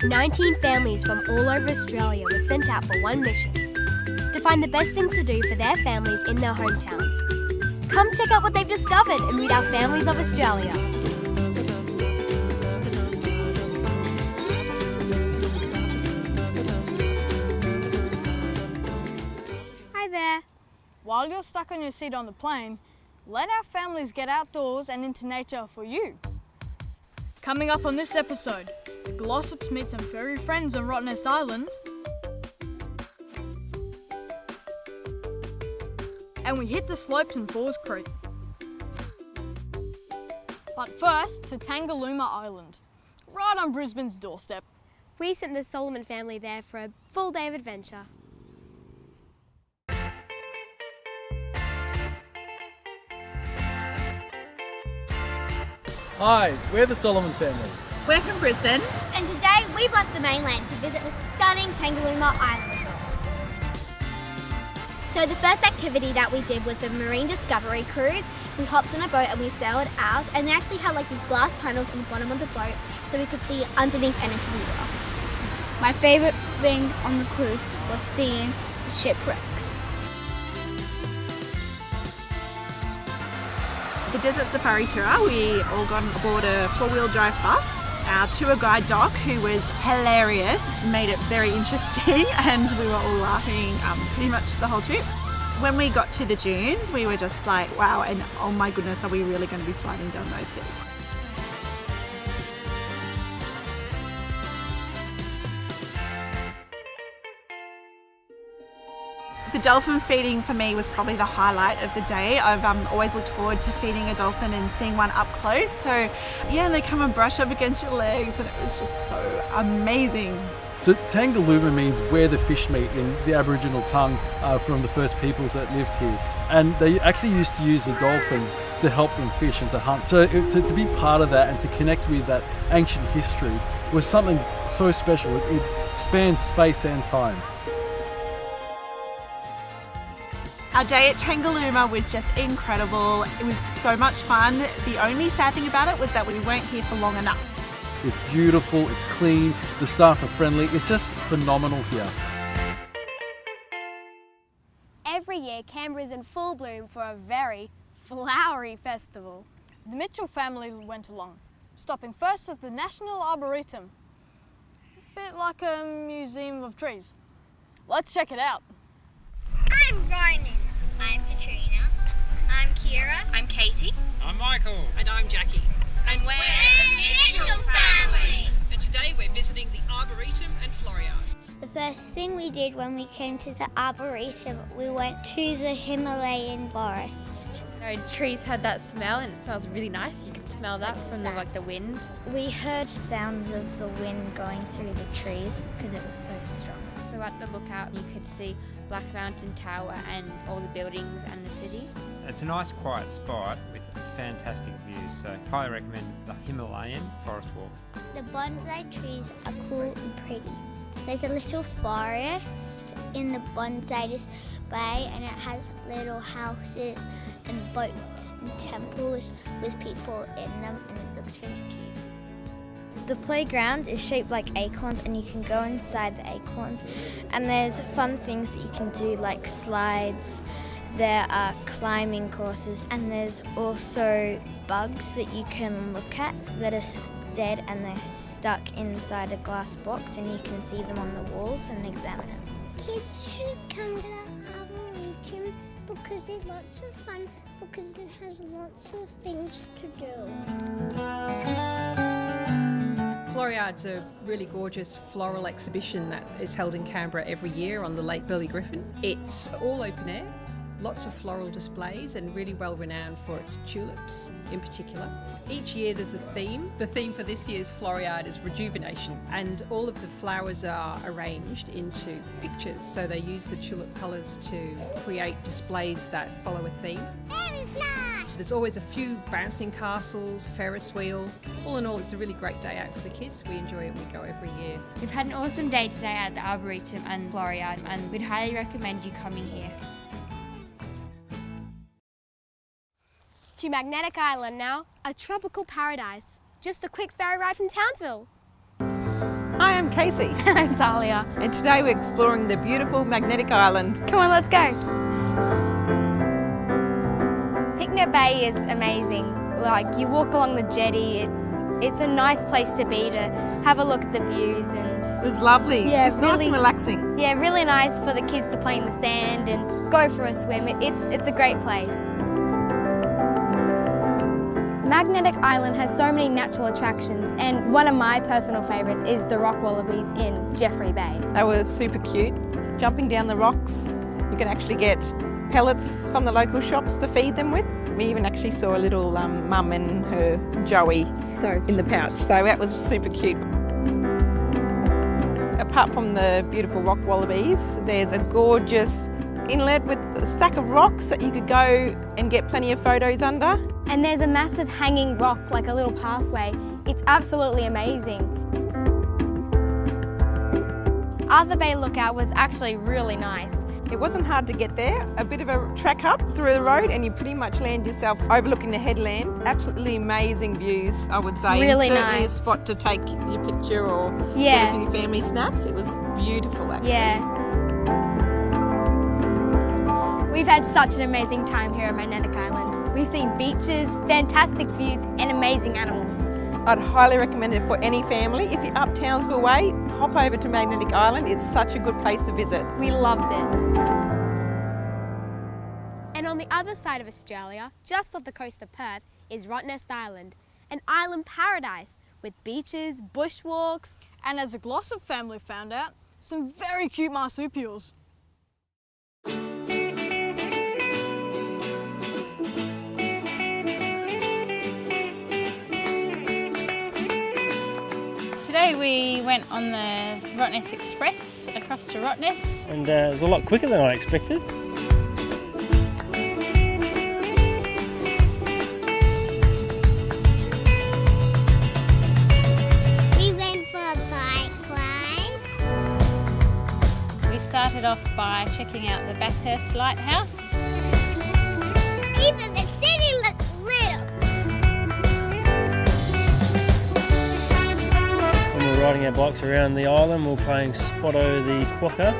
19 families from all over Australia were sent out for one mission, to find the best things to do for their families in their hometowns. Come check out what they've discovered and meet our families of Australia. Hi there. While you're stuck on your seat on the plane, let our families get outdoors and into nature for you. Coming up on this episode, the Glossops meet some furry friends on Rottnest Island, and we hit the slopes in Falls Creek. But first, to Tangalooma Island, right on Brisbane's doorstep. We sent the Sullivan family there for a full day of adventure. Hi, we're the Sullivan Family. We're from Brisbane. And today we've left the mainland to visit the stunning Tangalooma Island Resort. So the first activity that we did was the Marine Discovery Cruise. We hopped on a boat and we sailed out, and they actually had like these glass panels on the bottom of the boat so we could see underneath and into the water. My favourite thing on the cruise was seeing the shipwrecks. The Desert Safari Tour, we all got aboard a four-wheel drive bus. Our tour guide Doc, who was hilarious, made it very interesting and we were all laughing pretty much the whole trip. When we got to the dunes, we were just like, wow, and oh my goodness, are we really going to be sliding down those hills? The dolphin feeding for me was probably the highlight of the day. I've always looked forward to feeding a dolphin and seeing one up close. So yeah, they come and brush up against your legs and it was just so amazing. So Tangalooma means where the fish meet in the Aboriginal tongue from the first peoples that lived here. And they actually used to use the dolphins to help them fish and to hunt. So to be part of that and to connect with that ancient history was something so special. It spans space and time. Our day at Tangalooma was just incredible. It was so much fun. The only sad thing about it was that we weren't here for long enough. It's beautiful, it's clean, the staff are friendly, it's just phenomenal here. Every year, Canberra is in full bloom for a very flowery festival. The Mitchell family went along, stopping first at the National Arboretum. A bit like a museum of trees. Let's check it out. I'm Ronan. I'm Katrina. I'm Kira. I'm Katie. I'm Michael. And I'm Jackie. And we're the Mitchell family. And today we're visiting the Arboretum and Floral Yard. The first thing we did when we came to the Arboretum, we went to the Himalayan forest. The trees had that smell and it smells really nice. You can smell that from the wind. We heard sounds of the wind going through the trees because it was so strong. So at the lookout you could see Black Mountain Tower and all the buildings and the city. It's a nice quiet spot with fantastic views, so highly recommend the Himalayan Forest Walk. The bonsai trees are cool and pretty. There's a little forest in the bonsai bay and it has little houses and boats and temples with people in them and it looks really cute. The playground is shaped like acorns and you can go inside the acorns and there's fun things that you can do like slides, there are climbing courses and there's also bugs that you can look at that are dead and they're stuck inside a glass box and you can see them on the walls and examine them. Kids should come to the Arboretum because it's lots of fun, because it has lots of things to do. Floral Yard's a really gorgeous floral exhibition that is held in Canberra every year on the Lake Burley Griffin. It's all open air, lots of floral displays and really well renowned for its tulips in particular. Each year there's a theme. The theme for this year's Floral Yard is rejuvenation and all of the flowers are arranged into pictures, so they use the tulip colours to create displays that follow a theme. Fairy fly! There's always a few bouncing castles, Ferris wheel. All in all, it's a really great day out for the kids. We enjoy it, we go every year. We've had an awesome day today at the Arboretum and Floral Yard and we'd highly recommend you coming here. To Magnetic Island now, a tropical paradise. Just a quick ferry ride from Townsville. Hi, I'm Casey. I'm Zalia. And today we're exploring the beautiful magnetic island. Come on, let's go. Picnic Bay is amazing. Like, you walk along the jetty, it's a nice place to be, to have a look at the views. And It was lovely, yeah, just nice and relaxing. Yeah, really nice for the kids to play in the sand and go for a swim. It's a great place. Magnetic Island has so many natural attractions, and one of my personal favourites is the rock wallabies in Jeffrey Bay. They were super cute. Jumping down the rocks, you can actually get pellets from the local shops to feed them with. We even actually saw a little mum and her Joey in the pouch, so that was super cute. Apart from the beautiful rock wallabies, there's a gorgeous inlet with a stack of rocks that you could go and get plenty of photos under. And there's a massive hanging rock, like a little pathway. It's absolutely amazing. Arthur Bay Lookout was actually really nice. It wasn't hard to get there. A bit of a track up through the road and you pretty much land yourself overlooking the headland. Absolutely amazing views, I would say. Really and certainly nice. a spot to take your picture or Yeah. get a few family snaps. It was beautiful actually. Yeah. We've had such an amazing time here at Magnetic Island. We've seen beaches, fantastic views, and amazing animals. I'd highly recommend it for any family. If you're up Townsville way, hop over to Magnetic Island. It's such a good place to visit. We loved it. And on the other side of Australia, just off the coast of Perth, is Rottnest Island, an island paradise with beaches, bushwalks, And as the Glossop family found out, some very cute marsupials. Today we went on the Rottnest Express across to Rottnest. And it was a lot quicker than I expected. We went for a bike ride. We started off by checking out the Bathurst Lighthouse. Even the city looks little. When we were riding our bikes around the island, we were playing Spotto the Quokka.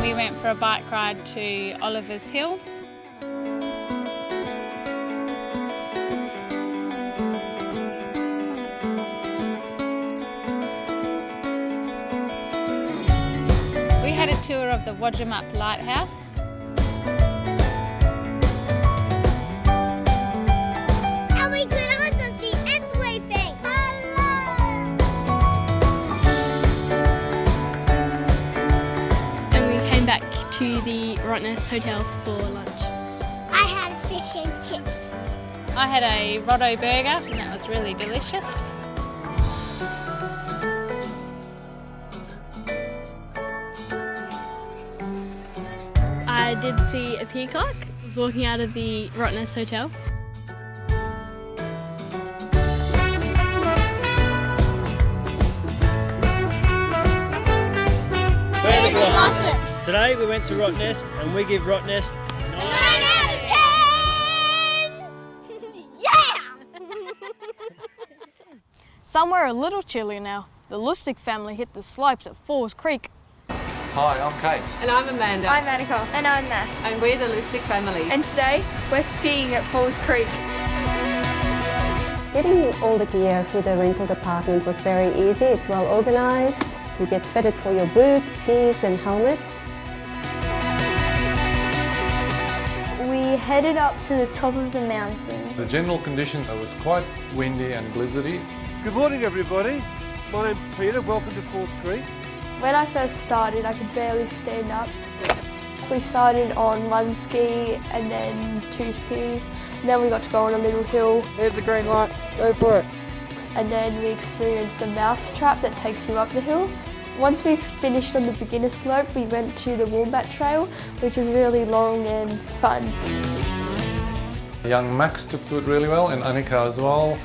We went for a bike ride to Oliver's Hill. We had a tour of the Wadjamup Lighthouse. And we could also see ants waving. Hello! And we came back to the Rottnest Hotel for lunch. I had fish and chips. I had a Rotto burger and that was really delicious. I did see a peacock. I was walking out of the Rottnest Hotel. We're the Glossops. Today we went to Rottnest and we give Rottnest 9 out of 10! Yeah! Somewhere a little chillier now, the Lustig family hit the slopes at Falls Creek. Hi, I'm Kate. And I'm Amanda. I'm Annika. And I'm Matt. And we're the Lustig family. And today we're skiing at Falls Creek. Getting all the gear through the rental department was very easy. It's well organised. You get fitted for your boots, skis and helmets. We headed up to the top of the mountain. The general conditions was quite windy and blizzardy. Good morning everybody. My name's Peter. Welcome to Falls Creek. When I first started, I could barely stand up. So we started on one ski and then two skis. And then we got to go on a little hill. There's the green light. Go for it. And then we experienced a mouse trap that takes you up the hill. Once we finished on the beginner slope, we went to the Wombat Trail, which was really long and fun. Young Max took to it really well and Annika as well.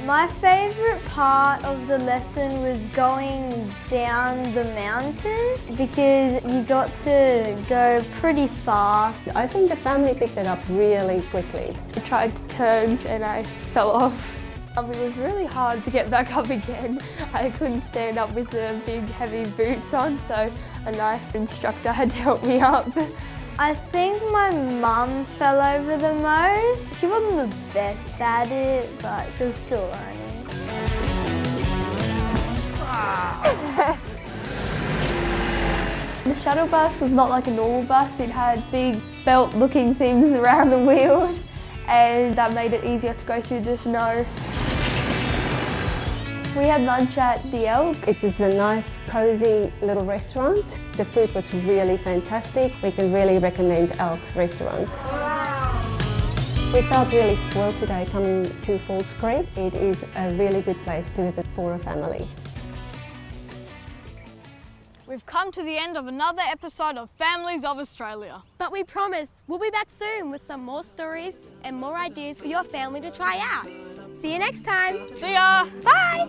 My favourite part of the lesson was going down the mountain because you got to go pretty fast. I think the family picked it up really quickly. I tried to turn and I fell off. It was really hard to get back up again. I couldn't stand up with the big heavy boots on, so a nice instructor had to help me up. I think my mum fell over the most. She wasn't the best at it, but she was still learning. The shuttle bus was not like a normal bus. It had big belt-looking things around the wheels, and that made it easier to go through the snow. We had lunch at the Elk. It was a nice, cosy little restaurant. The food was really fantastic. We can really recommend Elk restaurant. We felt really spoiled today coming to Falls Creek. It is a really good place to visit for a family. We've come to the end of another episode of Families of Australia. But we promise we'll be back soon with some more stories and more ideas for your family to try out. See you next time. See ya. Bye.